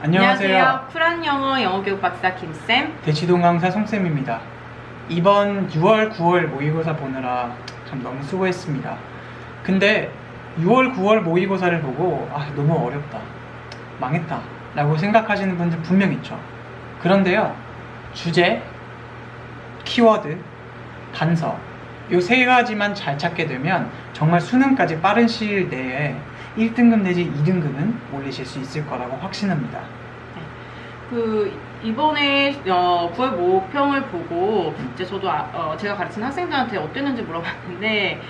안녕하세요. 쿨한 영어 영어교육 박사 김쌤. 대치동 강사 송쌤입니다. 이번 6월, 9월 모의고사 보느라 참 너무 수고했습니다. 근데 6월, 9월 모의고사를 보고 너무 어렵다, 망했다 라고 생각하시는 분들 분명 있죠. 그런데요, 주제, 키워드, 단서 이 세 가지만 잘 찾게 되면 정말 수능까지 빠른 시일 내에 1등급 내지 2등급은 올리실 수 있을 거라고 확신합니다. 이번에 9월 모평을 보고 이제 저도 제가 가르친 학생들한테 어땠는지 물어봤는데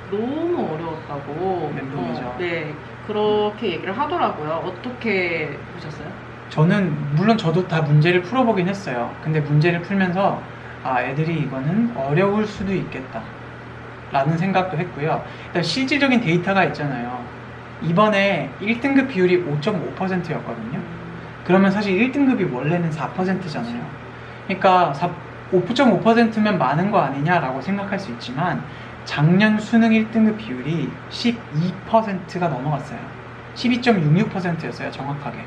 너무 어려웠다고. 멘붕이죠. 네, 그렇게 얘기를 하더라고요. 어떻게 보셨어요? 물론 저도 다 문제를 풀어보긴 했어요. 근데 문제를 풀면서 애들이 이거는 어려울 수도 있겠다 라는 생각도 했고요. 일단 실질적인 데이터가 있잖아요. 이번에 1등급 비율이 5.5%였거든요. 그러면 사실 1등급이 원래는 4%잖아요. 그러니까 5.5%면 많은 거 아니냐라고 생각할 수 있지만 작년 수능 1등급 비율이 12%가 넘어갔어요. 12.66%였어요, 정확하게.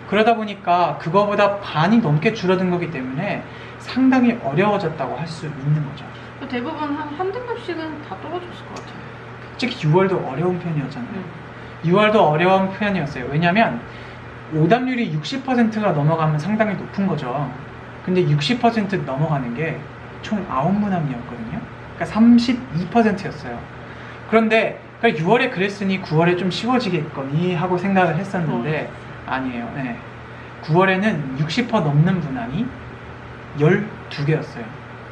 그러다 보니까 그거보다 반이 넘게 줄어든 거기 때문에 상당히 어려워졌다고 할 수 있는 거죠. 대부분 한 등급씩은 다 떨어졌을 것 같아요. 특히 6월도 어려운 편이었잖아요. 6월도 어려운 편이었어요. 왜냐면 오답률이 60%가 넘어가면 상당히 높은 거죠. 근데 60% 넘어가는 게 총 9문항이었거든요. 그러니까 32%였어요. 그런데 6월에 그랬으니 9월에 좀 쉬워지겠거니 하고 생각을 했었는데 아니에요. 네. 9월에는 60% 넘는 문항이 12개였어요.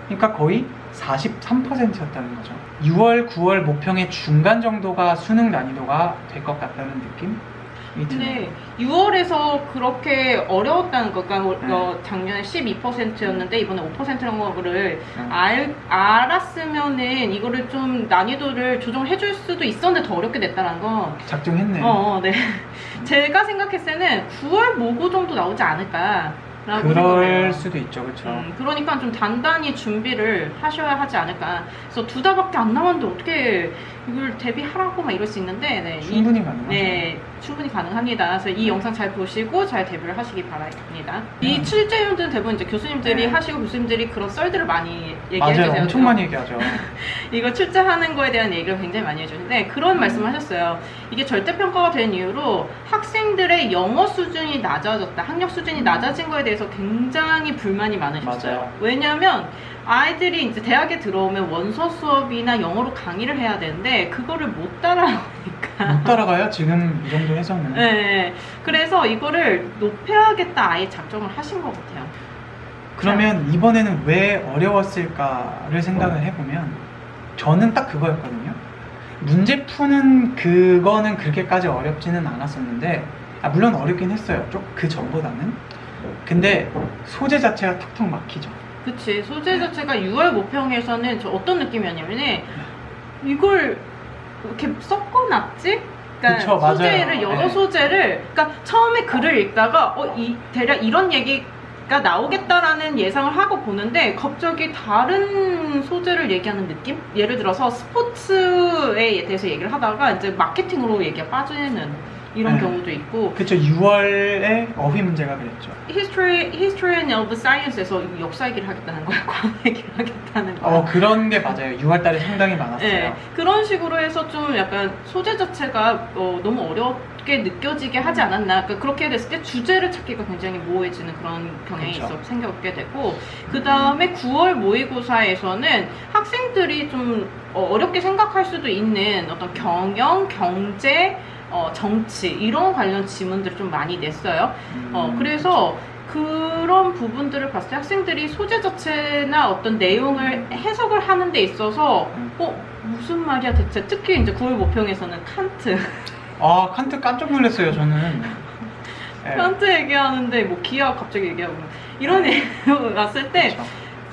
그러니까 거의 43%였다는 거죠. 6월, 9월 모평의 중간 정도가 수능 난이도가 될 것 같다는 느낌이 드네요. 근데 6월에서 그렇게 어려웠다는 거, 그러니까 작년에 12%였는데 이번에 5%라는 거를 알았으면은 이거를 좀 난이도를 조정해줄 수도 있었는데 더 어렵게 냈다는 건 작정했네요. 네. 제가 생각했을 때는 9월 모고 정도 나오지 않을까. 그럴 수도 있죠, 그렇죠. 그러니까 좀 단단히 준비를 하셔야 하지 않을까. 그래서 2달밖에 안 남았는데 어떻게 이걸 대비하라고 막 이럴 수 있는데 충분히 가능하죠. 네, 충분히 가능합니다. 그래서 이 영상 잘 보시고 잘 대비를 하시기 바랍니다. 이 출제위원들은 대부분 이제 교수님들이 하시고 교수님들이 그런 썰들을 많이 얘기해 주세요. 맞아요, 엄청 많이 얘기하죠. 이거 출제하는 거에 대한 얘기를 굉장히 많이 해주는데 그런 말씀을 하셨어요. 이게 절대평가가 된 이유로 학생들의 영어 수준이 낮아졌다, 학력 수준이 낮아진 거에 대해서 굉장히 불만이 많으셨어요. 맞아요. 왜냐하면 아이들이 이제 대학에 들어오면 원서 수업이나 영어로 강의를 해야 되는데 그거를 못 따라가니까 못 따라가요? 지금 이 정도 해서는. 네, 그래서 이거를 높여야겠다 아예 작정을 하신 것 같아요. 그러면 이번에는 왜 어려웠을까를 생각을 해보면 저는 딱 그거였거든요. 문제 푸는 그거는 그렇게까지 어렵지는 않았었는데 물론 어렵긴 했어요. 좀 그 전보다는. 근데 소재 자체가 턱턱 막히죠. 그치, 소재 자체가 6월 모평에서는 저 어떤 느낌이었냐면은 이걸 이렇게 섞어놨지? 그러니까 그쵸, 소재를 맞아요. 여러 네. 소재를 그러니까 처음에 글을 읽다가 대략 이런 얘기가 나오겠다라는 예상을 하고 보는데 갑자기 다른 소재를 얘기하는 느낌? 예를 들어서 스포츠에 대해서 얘기를 하다가 이제 마케팅으로 얘기가 빠지는 이런 경우도 있고. 그쵸, 6월에 어휘 문제가 그랬죠. History of Science에서 역사 얘기를 하겠다는 거야, 과학 얘기를 하겠다는 거야. 그런 게 맞아요. 6월달에 상당히 많았어요. 네, 그런 식으로 해서 좀 약간 소재 자체가 너무 어렵게 느껴지게 하지 않았나. 그러니까 그렇게 됐을 때 주제를 찾기가 굉장히 모호해지는 그런 경향이 생겨게 되고, 그 다음에 9월 모의고사에서는 학생들이 좀 어렵게 생각할 수도 있는 어떤 경영, 경제, 정치 이런 관련 지문들을 좀 많이 냈어요. 그래서 그런 부분들을 봤을 때 학생들이 소재 자체나 어떤 내용을 해석을 하는 데 있어서 무슨 말이야 대체. 특히 이제 9월 모평에서는 칸트 칸트 깜짝 놀랐어요, 저는. 칸트 얘기하는데 기하 갑자기 얘기하고 이런 얘기가 왔을 때 그쵸.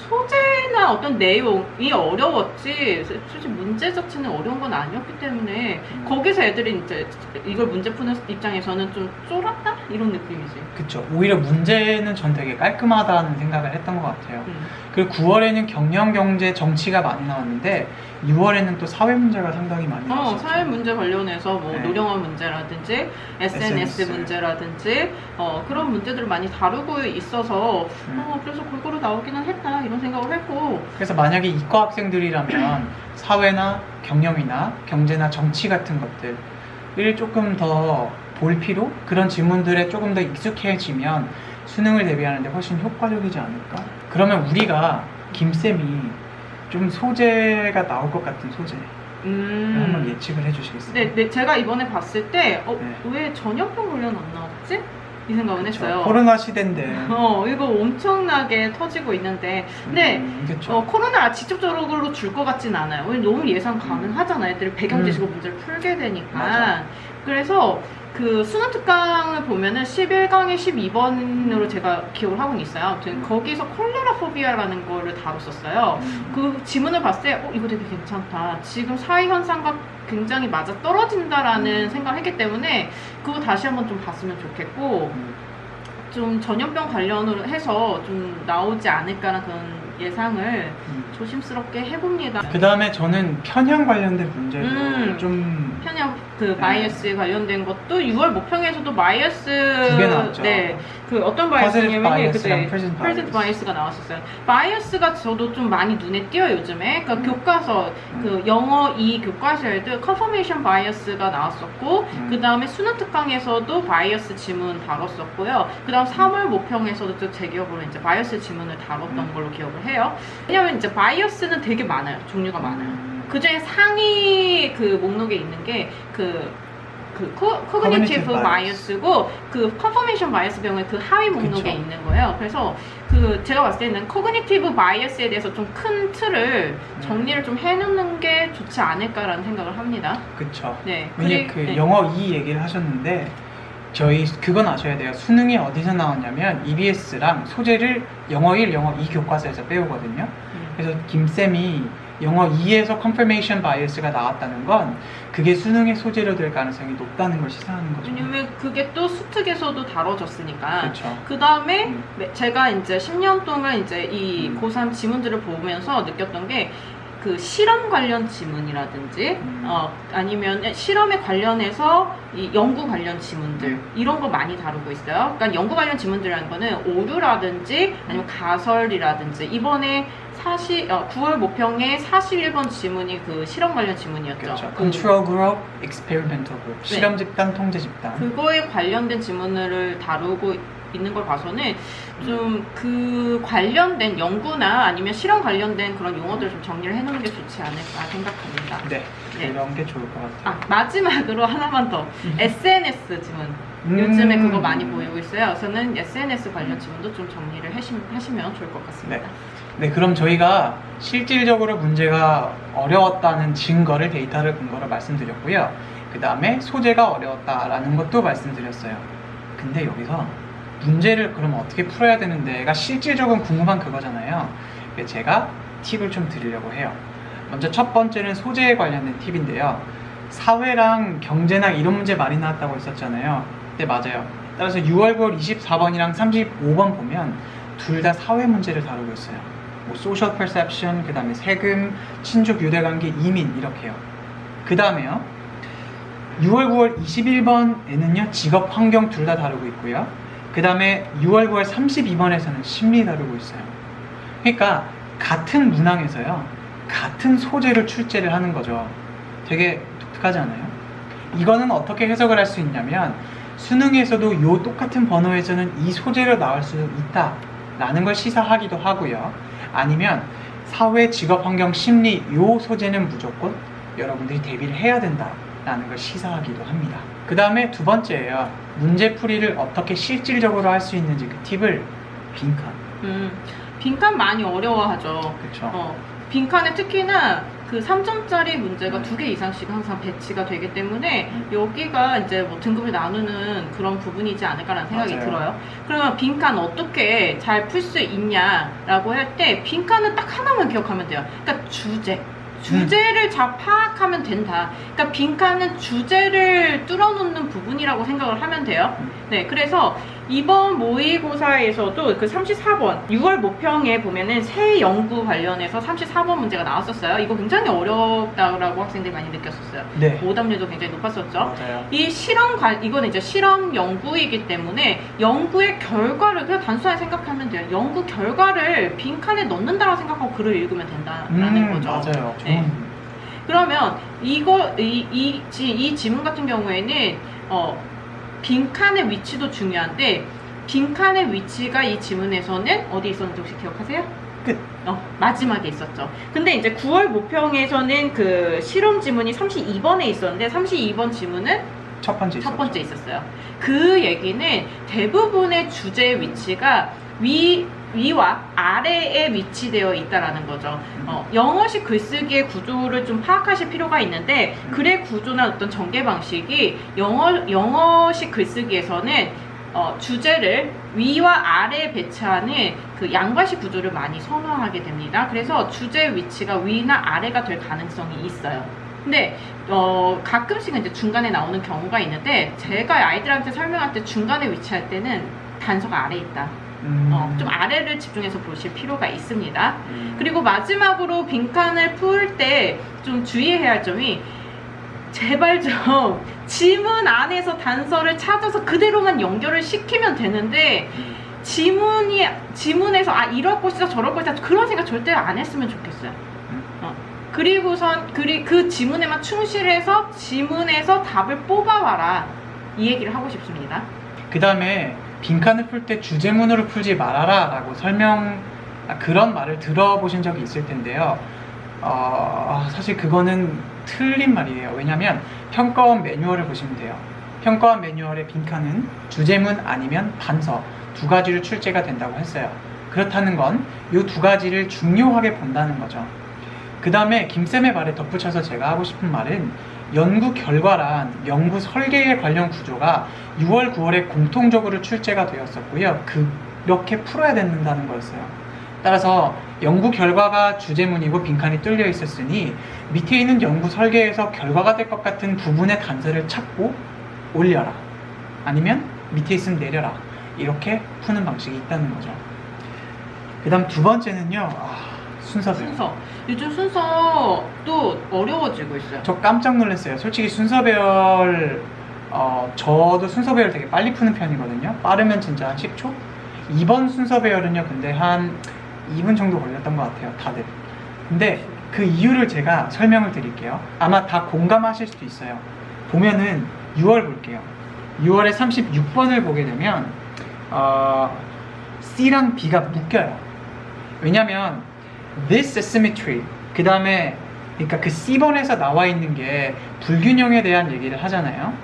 소재나 어떤 내용이 어려웠지 솔직히 문제 자체는 어려운 건 아니었기 때문에 거기서 애들이 이제 이걸 문제 푸는 입장에서는 좀 쫄았다? 이런 느낌이지. 그쵸. 오히려 문제는 전 되게 깔끔하다는 생각을 했던 것 같아요. 그리고 9월에는 경영, 경제, 정치가 많이 나왔는데 6월에는 또 사회 문제가 상당히 많이 나왔었죠. 사회 문제 관련해서 뭐 네. 노령화 문제라든지 SNS 문제라든지 그런 문제들을 많이 다루고 있어서 그래서 골고루 나오기는 했다 이런 생각을 했고. 그래서 만약에 이과 학생들이라면 사회나 경영이나 경제나 정치 같은 것들을 조금 더 볼 필요? 그런 질문들에 조금 더 익숙해지면 수능을 대비하는데 훨씬 효과적이지 않을까? 그러면 우리가 김쌤이 좀 소재가 나올 것 같은 소재 한번 예측을 해주시겠어요? 네, 제가 이번에 봤을 때 네. 왜 전염병 관련 안 나왔지? 이 생각은 했어요. 코로나 시대인데 이거 엄청나게 터지고 있는데 근데 그쵸. 코로나 직접적으로 줄 것 같진 않아요. 왜냐면 너무 예상 가능하잖아요. 애들이 배경 지식으로 문제를 풀게 되니까. 맞아. 그래서 그 수능 특강을 보면은 11강에 12번으로 제가 기억을 하고 있어요. 아무튼 거기서 콜레라 포비아라는 거를 다뤘었어요. 그 지문을 봤을 때 이거 되게 괜찮다. 지금 사회 현상과 굉장히 맞아 떨어진다라는 생각을 했기 때문에 그거 다시 한번 좀 봤으면 좋겠고 좀 전염병 관련으로 해서 좀 나오지 않을까라는 그런 예상을 조심스럽게 해봅니다. 그 다음에 저는 편향 관련된 문제도 좀 편향 바이어스에 관련된 것도 6월 모평에서도 바이어스 두 개 나왔죠. 네, 그 어떤 Positive 바이어스냐면 bias랑 present present bias. 바이어스가 나왔었어요. 바이어스가 저도 좀 많이 눈에 띄어요 요즘에. 그러니까 교과서 그 영어 2 교과서에도 confirmation 바이어스가 나왔었고 그 다음에 수능 특강에서도 바이어스 지문 다뤘었고요. 그 다음 3월 모평에서도 또 제 기억으로 이제 바이어스 지문을 다뤘던 걸로 기억을 해요. 왜냐면 이제 바이어스는 되게 많아요. 종류가 많아요. 그 중에 상위 그 목록에 있는 게 코그니티브 바이어스고 그 컨퍼메이션 바이어스 경우에 그 하위 목록에 그쵸. 있는 거예요. 그래서 그 제가 봤을 때는 코그니티브 바이어스에 대해서 좀 큰 틀을 정리를 좀 해놓는 게 좋지 않을까라는 생각을 합니다. 그쵸. 네. 왜냐면 그 영어 2 얘기를 하셨는데 저희 그건 아셔야 돼요. 수능이 어디서 나왔냐면 EBS랑 소재를 영어 1, 영어 2 교과서에서 빼오거든요. 그래서 김쌤이 영어 2에서 confirmation bias가 나왔다는 건 그게 수능의 소재로 될 가능성이 높다는 걸 시사하는 거죠. 왜냐면 그게 또 수특에서도 다뤄졌으니까. 그렇죠. 그 다음에 제가 이제 10년 동안 이제 이 고3 지문들을 보면서 느꼈던 게 그 실험 관련 지문이라든지 아니면 실험에 관련해서 이 연구 관련 지문들 이런 거 많이 다루고 있어요. 그러니까 연구 관련 지문들이라는 거는 오류라든지 아니면 가설이라든지 이번에 9월 모평의 41번 지문이 그 실험 관련 지문이었죠. 그렇죠. Control Group, Experimental Group, 네. 실험 집단, 통제 집단. 그거에 관련된 지문을 다루고 있는 걸 봐서는 좀 그 관련된 연구나 아니면 실험 관련된 그런 용어들을 좀 정리를 해놓는 게 좋지 않을까 생각합니다. 네, 네. 그런 게 좋을 것 같아요. 마지막으로 하나만 더 SNS 지문 요즘에 그거 많이 보이고 있어요. 저는 SNS 관련 지문도 좀 정리를 하시면 좋을 것 같습니다. 네, 그럼 저희가 실질적으로 문제가 어려웠다는 증거를 데이터를 근거로 말씀드렸고요. 그 다음에 소재가 어려웠다라는 것도 말씀드렸어요. 근데 여기서 문제를 그럼 어떻게 풀어야 되는데가 실질적으로 궁금한 그거잖아요. 그래서 제가 팁을 좀 드리려고 해요. 먼저 첫 번째는 소재에 관련된 팁인데요. 사회랑 경제나 이런 문제 많이 나왔다고 했었잖아요. 네, 맞아요. 따라서 6월 9월 24번이랑 35번 보면 둘 다 사회 문제를 다루고 있어요. 뭐 소셜 퍼셉션, 그 다음에 세금, 친족 유대관계, 이민 이렇게요. 그 다음에요. 6월 9월 21번에는요. 직업 환경 둘 다 다루고 있고요. 그 다음에 6월 9월 32번에서는 심리 다루고 있어요. 그러니까 같은 문항에서요. 같은 소재를 출제를 하는 거죠. 되게 독특하지 않아요? 이거는 어떻게 해석을 할 수 있냐면 수능에서도 요 똑같은 번호에서는 이 소재로 나올 수 있다 라는 걸 시사하기도 하고요. 아니면 사회, 직업, 환경, 심리 요 소재는 무조건 여러분들이 대비를 해야 된다 라는 걸 시사하기도 합니다. 그 다음에 두 번째예요. 문제풀이를 어떻게 실질적으로 할 수 있는지 그 팁을 빈칸. 빈칸 많이 어려워하죠. 그쵸. 빈칸에 특히나 그 3점짜리 문제가 2개 이상씩 항상 배치가 되기 때문에 여기가 이제 뭐 등급을 나누는 그런 부분이지 않을까라는 생각이 맞아요. 들어요. 그러면 빈칸 어떻게 잘 풀 수 있냐라고 할 때 빈칸은 딱 하나만 기억하면 돼요. 그러니까 주제를 잘 파악하면 된다. 그러니까 빈칸은 주제를 뚫어놓는 부분이라고 생각을 하면 돼요. 네, 그래서 이번 모의고사에서도 그 34번 6월 모평에 보면은 새 연구 관련해서 34번 문제가 나왔었어요. 이거 굉장히 어렵다고 학생들이 많이 느꼈었어요. 네. 오답률도 굉장히 높았었죠. 맞아요. 이 이거는 이제 실험 연구이기 때문에 연구의 결과를 그냥 단순하게 생각하면 돼요. 연구 결과를 빈칸에 넣는다고 생각하고 글을 읽으면 된다라는 거죠. 맞아요. 네. 그러면 이 지문 같은 경우에는 빈칸의 위치도 중요한데 빈칸의 위치가 이 지문에서는 어디 있었는지 혹시 기억하세요? 끝. 마지막에 있었죠. 근데 이제 9월 모평에서는 그 실험 지문이 32번에 있었는데 32번 지문은 첫 번째 있었어요. 그 얘기는 대부분의 주제의 위치가 위와 아래에 위치되어 있다라는 거죠. 영어식 글쓰기의 구조를 좀 파악하실 필요가 있는데 글의 구조나 어떤 전개 방식이 영어식 글쓰기에서는 주제를 위와 아래에 배치하는 그 양과식 구조를 많이 선호하게 됩니다. 그래서 주제 위치가 위나 아래가 될 가능성이 있어요. 근데 가끔씩은 이제 중간에 나오는 경우가 있는데 제가 아이들한테 설명할 때 중간에 위치할 때는 단서가 아래에 있다. 좀 아래를 집중해서 보실 필요가 있습니다. 그리고 마지막으로 빈칸을 풀 때 좀 주의해야 할 점이 제발 좀 지문 안에서 단서를 찾아서 그대로만 연결을 시키면 되는데 지문에서 이럴 것이다 저럴 것이다 그런 생각 절대 안 했으면 좋겠어요. 그리고선 그 지문에만 충실해서 지문에서 답을 뽑아와라 이 얘기를 하고 싶습니다. 그 다음에 빈칸을 풀 때 주제문으로 풀지 말아라 라고 그런 말을 들어보신 적이 있을 텐데요. 사실 그거는 틀린 말이에요. 왜냐면 평가원 매뉴얼을 보시면 돼요. 평가원 매뉴얼의 빈칸은 주제문 아니면 단서 두 가지로 출제가 된다고 했어요. 그렇다는 건 이 두 가지를 중요하게 본다는 거죠. 그 다음에 김쌤의 말에 덧붙여서 제가 하고 싶은 말은 연구 결과란 연구 설계에 관련 구조가 6월, 9월에 공통적으로 출제가 되었었고요. 그렇게 풀어야 된다는 거였어요. 따라서 연구 결과가 주제문이고 빈칸이 뚫려 있었으니 밑에 있는 연구 설계에서 결과가 될 것 같은 부분의 단서를 찾고 올려라. 아니면 밑에 있으면 내려라. 이렇게 푸는 방식이 있다는 거죠. 그 다음 두 번째는요. 순서배열. 요즘 순서도 어려워지고 있어요. 저 깜짝 놀랐어요. 솔직히 순서배열 저도 순서배열 되게 빨리 푸는 편이거든요. 빠르면 진짜 한 10초? 이번 순서배열은요 근데 한 2분 정도 걸렸던 것 같아요 다들. 근데 그 이유를 제가 설명을 드릴게요. 아마 다 공감하실 수도 있어요. 보면은 6월 볼게요. 6월에 36번을 보게 되면 C랑 B가 묶여요. 왜냐면 this asymmetry 그 다음에 그러니까 그 C번에서 나와 있는 게 불균형에 대한 얘기를 하잖아요.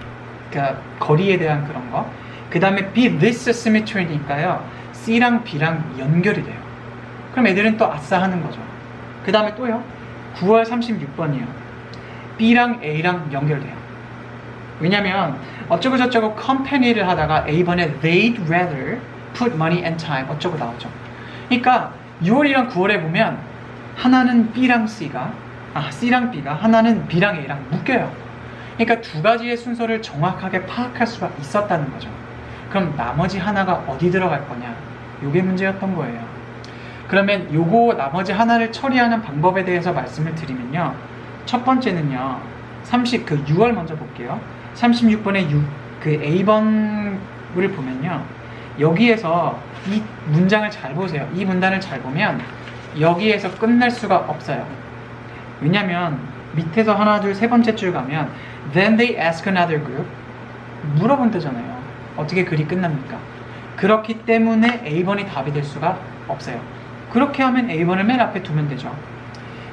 그러니까 거리에 대한 그런 거. 그 다음에 B this asymmetry니까요 C랑 B랑 연결이 돼요. 그럼 애들은 또 아싸 하는 거죠. 그 다음에 또요 9월 36번이요 B랑 A랑 연결돼요. 왜냐면 어쩌고 저쩌고 컴퍼니를 하다가 A번에 they'd rather put money and time 어쩌고 나오죠. 그러니까 6월이랑 9월에 보면 하나는 B랑 C랑 B가 하나는 B랑 A랑 묶여요. 그러니까 두 가지의 순서를 정확하게 파악할 수가 있었다는 거죠. 그럼 나머지 하나가 어디 들어갈 거냐? 요게 문제였던 거예요. 그러면 요거 나머지 하나를 처리하는 방법에 대해서 말씀을 드리면요. 첫 번째는요. 6월 먼저 볼게요. 36번의 그 A번을 보면요. 여기에서 이 문장을 잘 보세요. 이 문단을 잘 보면 여기에서 끝날 수가 없어요. 왜냐면 밑에서 하나, 둘, 세 번째 줄 가면 Then they ask another group 물어본다잖아요. 어떻게 글이 끝납니까? 그렇기 때문에 A번이 답이 될 수가 없어요. 그렇게 하면 A번을 맨 앞에 두면 되죠.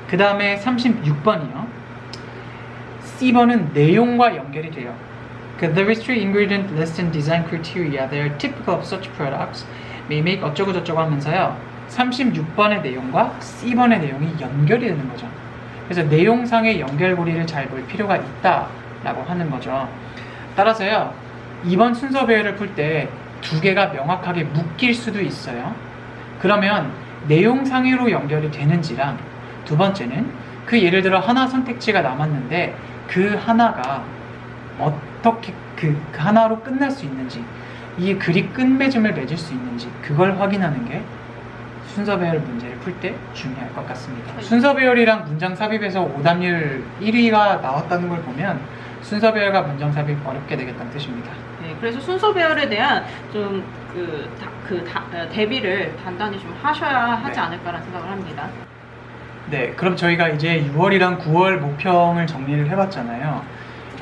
그 다음에 36번이요. C번은 내용과 연결이 돼요. The restricted ingredient list and design criteria that are typical of such products may make 어쩌고 저쩌고 하면서요. 36번의 내용과 C번의 내용이 연결이 되는 거죠. 그래서 내용상의 연결고리를 잘 볼 필요가 있다라고 하는 거죠. 따라서요, 이번 순서 배열을 풀 때 두 개가 명확하게 묶일 수도 있어요. 그러면 내용상으로 연결이 되는지랑, 두 번째는 그 예를 들어 하나 선택지가 남았는데 그 하나가 어떻게 그 하나로 끝날 수 있는지, 이 글이 끝맺음을 맺을 수 있는지, 그걸 확인하는 게 순서 배열 문제를 풀 때 중요할 것 같습니다. 순서 배열이랑 문장 삽입에서 오답률 1위가 나왔다는 걸 보면 순서 배열과 문장 삽입 어렵게 되겠다는 뜻입니다. 네, 그래서 순서 배열에 대한 좀 대비를 단단히 좀 하셔야 하지 네. 않을까라는 생각을 합니다. 네, 그럼 저희가 이제 6월이랑 9월 모평을 정리를 해봤잖아요.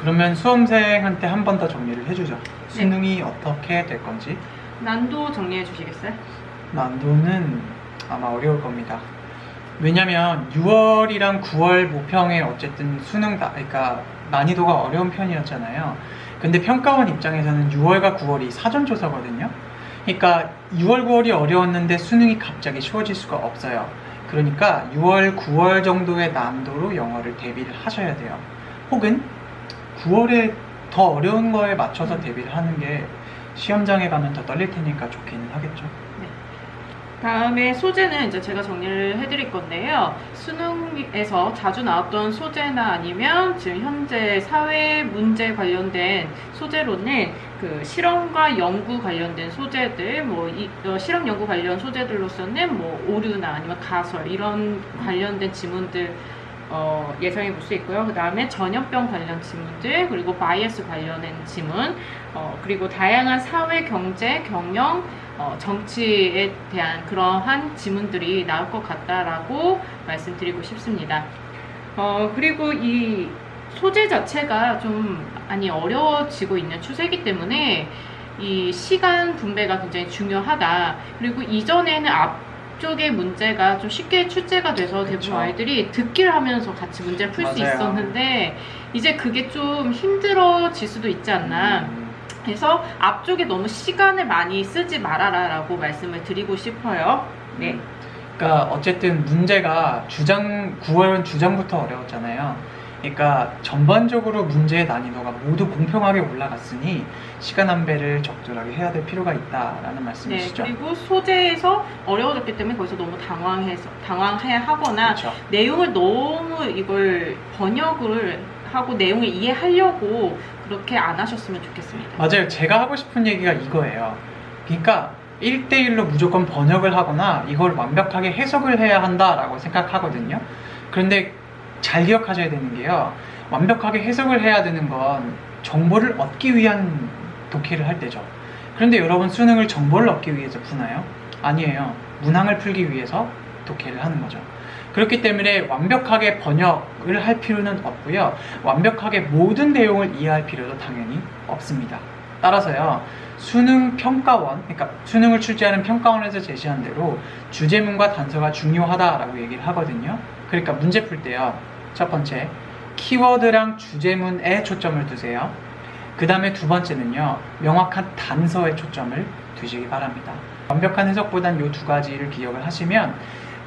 그러면 수험생한테 한 번 더 정리를 해주죠. 수능이 어떻게 될 건지. 난도 정리해 주시겠어요? 난도는 아마 어려울 겁니다. 왜냐면 6월이랑 9월 모평에 어쨌든 그러니까 난이도가 어려운 편이었잖아요. 근데 평가원 입장에서는 6월과 9월이 사전조사거든요. 그러니까 6월, 9월이 어려웠는데 수능이 갑자기 쉬워질 수가 없어요. 그러니까 6월, 9월 정도의 난도로 영어를 대비를 하셔야 돼요. 혹은 9월에 더 어려운 거에 맞춰서 대비를 하는 게 시험장에 가면 더 떨릴 테니까 좋기는 하겠죠. 다음에 소재는 이제 제가 정리를 해드릴 건데요. 수능에서 자주 나왔던 소재나 아니면 지금 현재 사회 문제 관련된 소재로는 그 실험과 연구 관련된 소재들, 실험 연구 관련 소재들로서는 오류나 아니면 가설 이런 관련된 지문들 예상해 볼 수 있고요. 그 다음에 전염병 관련 지문들, 그리고 바이애스 관련된 지문, 그리고 다양한 사회, 경제, 경영, 정치에 대한 그러한 지문들이 나올 것 같다라고 말씀드리고 싶습니다. 그리고 이 소재 자체가 좀 많이 어려워지고 있는 추세이기 때문에 이 시간 분배가 굉장히 중요하다. 그리고 이전에는 앞쪽의 문제가 좀 쉽게 출제가 돼서 그쵸. 대부분 아이들이 듣기를 하면서 같이 문제를 풀 수 맞아요. 있었는데 이제 그게 좀 힘들어질 수도 있지 않나. 그래서 앞쪽에 너무 시간을 많이 쓰지 말아라 라고 말씀을 드리고 싶어요. 네. 그러니까 어쨌든 문제가 9월은 주장부터 어려웠잖아요. 그러니까 전반적으로 문제의 난이도가 모두 공평하게 올라갔으니 시간 안배를 적절하게 해야 될 필요가 있다라는 네, 말씀이시죠. 그리고 소재에서 어려워졌기 때문에 거기서 너무 당황해야 하거나 그렇죠. 내용을 너무 이걸 번역을 하고 내용을 이해하려고 그렇게 안 하셨으면 좋겠습니다. 맞아요. 제가 하고 싶은 얘기가 이거예요. 그러니까 1대1로 무조건 번역을 하거나 이걸 완벽하게 해석을 해야 한다라고 생각하거든요. 그런데 잘 기억하셔야 되는 게요. 완벽하게 해석을 해야 되는 건 정보를 얻기 위한 독해를 할 때죠. 그런데 여러분 수능을 정보를 얻기 위해서 푸나요? 아니에요. 문항을 풀기 위해서 독해를 하는 거죠. 그렇기 때문에 완벽하게 번역을 할 필요는 없고요. 완벽하게 모든 내용을 이해할 필요도 당연히 없습니다. 따라서요. 수능 평가원, 그러니까 수능을 출제하는 평가원에서 제시한 대로 주제문과 단서가 중요하다라고 얘기를 하거든요. 그러니까 문제 풀 때요. 첫 번째, 키워드랑 주제문에 초점을 두세요. 그 다음에 두 번째는요. 명확한 단서에 초점을 두시기 바랍니다. 완벽한 해석보단 이 두 가지를 기억을 하시면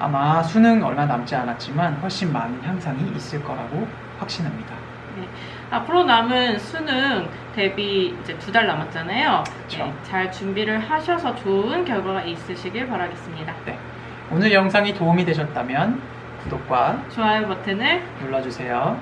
아마 수능 얼마 남지 않았지만 훨씬 많은 향상이 있을 거라고 확신합니다. 네. 앞으로 남은 수능 대비 이제 2달 남았잖아요. 그쵸. 네, 잘 준비를 하셔서 좋은 결과가 있으시길 바라겠습니다. 네. 오늘 영상이 도움이 되셨다면 구독과 좋아요 버튼을 눌러주세요.